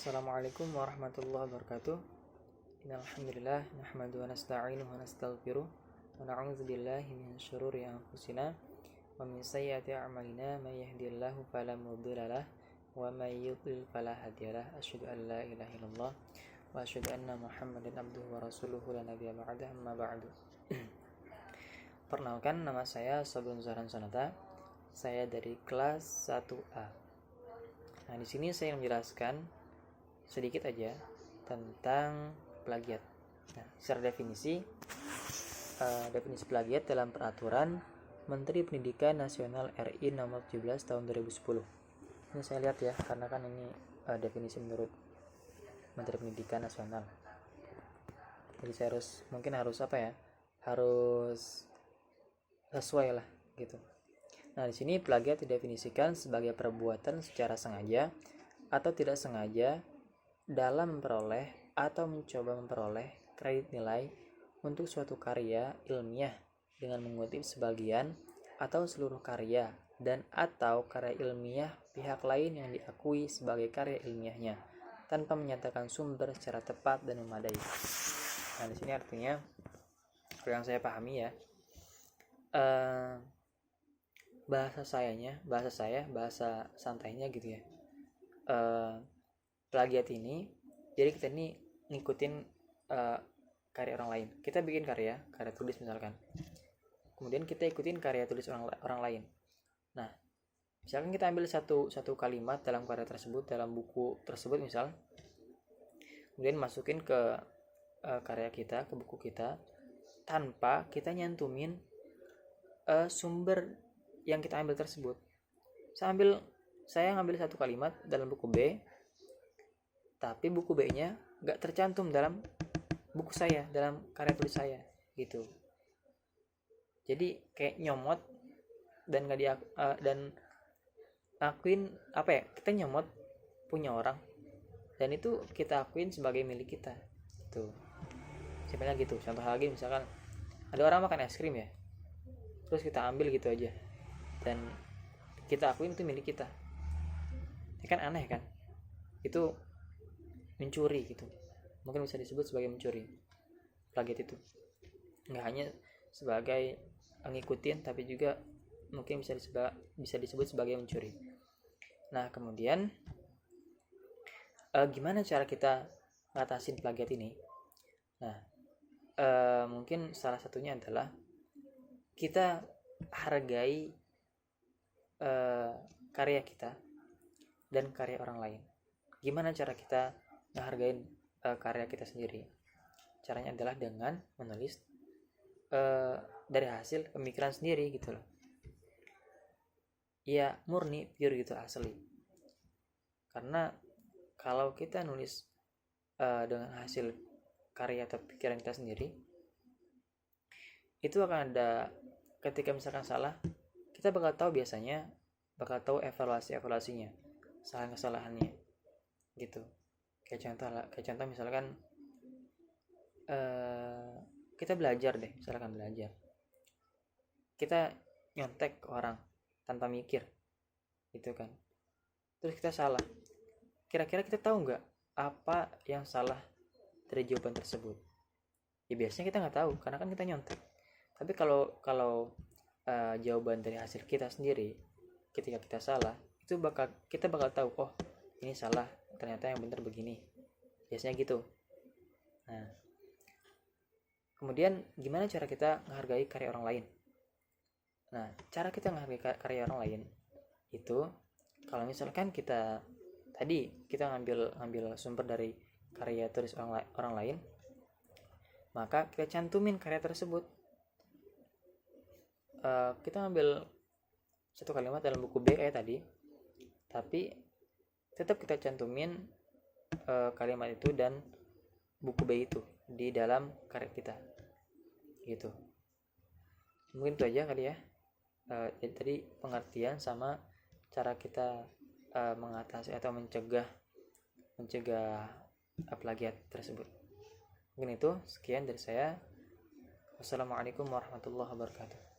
Assalamualaikum warahmatullahi wabarakatuh. Innalhamdulillah nahmadu wa nasta'inuhu wa nastaghfiruh wa na'udzu billahi min syururi anfusina wa min sayyiati a'malina may yahdihillahu fala mudilla lahu wa may yudlil fala hadiyalah. Asyhadu an la ilaha illallah wa asyhadu anna Muhammadan abduhu wa rasuluhu la nabiyya ba'da amma ba'du. Perkenalkan, nama saya Sabrun Zahran Sonata. Saya dari kelas 1A. Nah, di sini saya menjelaskan sedikit aja tentang plagiat. Nah, secara definisi plagiat dalam peraturan Menteri Pendidikan Nasional RI nomor 17 tahun 2010. Ini saya lihat ya, karena kan ini definisi menurut Menteri Pendidikan Nasional. Jadi saya harus sesuai lah gitu. Nah, di sini plagiat didefinisikan sebagai perbuatan secara sengaja atau tidak sengaja dalam memperoleh atau mencoba memperoleh kredit nilai untuk suatu karya ilmiah dengan mengutip sebagian atau seluruh karya dan atau karya ilmiah pihak lain yang diakui sebagai karya ilmiahnya tanpa menyatakan sumber secara tepat dan memadai. Nah, di sini artinya yang saya pahami ya, bahasa santainya gitu ya. Plagiat ini, jadi kita ini ngikutin karya orang lain. Kita bikin karya tulis misalkan, kemudian kita ikutin karya tulis orang lain. Nah, misalkan kita ambil satu kalimat dalam karya tersebut, dalam buku tersebut misal, kemudian masukin ke karya kita, ke buku kita, tanpa kita nyantumin sumber yang kita ambil tersebut. Saya ngambil satu kalimat dalam buku B, tapi buku B-nya nggak tercantum dalam buku saya, dalam karya tulis saya gitu. Jadi kayak nyomot dan akuin kita nyomot punya orang dan itu kita akuin sebagai milik kita gitu. Simpelnya gitu. Contoh lagi, misalkan ada orang makan es krim ya, terus kita ambil gitu aja dan kita akuin itu milik kita. Ini kan aneh kan? Itu mencuri gitu. Mungkin bisa disebut sebagai mencuri. Plagiat itu nggak hanya sebagai ngikutin, tapi juga mungkin bisa disebut sebagai mencuri. Nah, kemudian gimana cara kita ngatasin plagiat ini? Nah, mungkin salah satunya adalah kita hargai karya kita dan karya orang lain. Gimana cara kita menghargai karya kita sendiri? Caranya adalah dengan menulis dari hasil pemikiran sendiri gitu loh. Ya murni, pure gitu, asli. Karena kalau kita nulis dengan hasil karya atau pikiran kita sendiri, itu akan ada, ketika misalkan salah, kita bakal tahu evaluasinya, kesalahannya gitu. Kayak contoh misalkan kita belajar, kita nyontek ke orang tanpa mikir gitu kan, terus kita salah, kira-kira kita tahu nggak apa yang salah dari jawaban tersebut? Ya biasanya kita nggak tahu karena kan kita nyontek. Tapi kalau jawaban dari hasil kita sendiri, ketika kita salah, itu kita bakal tahu, oh ini salah, ternyata yang benar begini. Biasanya gitu. Nah, kemudian gimana cara kita menghargai karya orang lain? Nah, cara kita menghargai karya orang lain itu, kalau misalkan kita ngambil sumber dari karya tulis orang lain, maka kita cantumin karya tersebut. Kita ngambil satu kalimat dalam buku B kayak tadi, tapi tetap kita cantumin kalimat itu dan buku B itu di dalam karya kita gitu. Mungkin itu aja kali ya. Jadi tadi pengertian sama cara kita mengatasi atau mencegah plagiat tersebut. Mungkin itu sekian dari saya. Wassalamualaikum warahmatullahi wabarakatuh.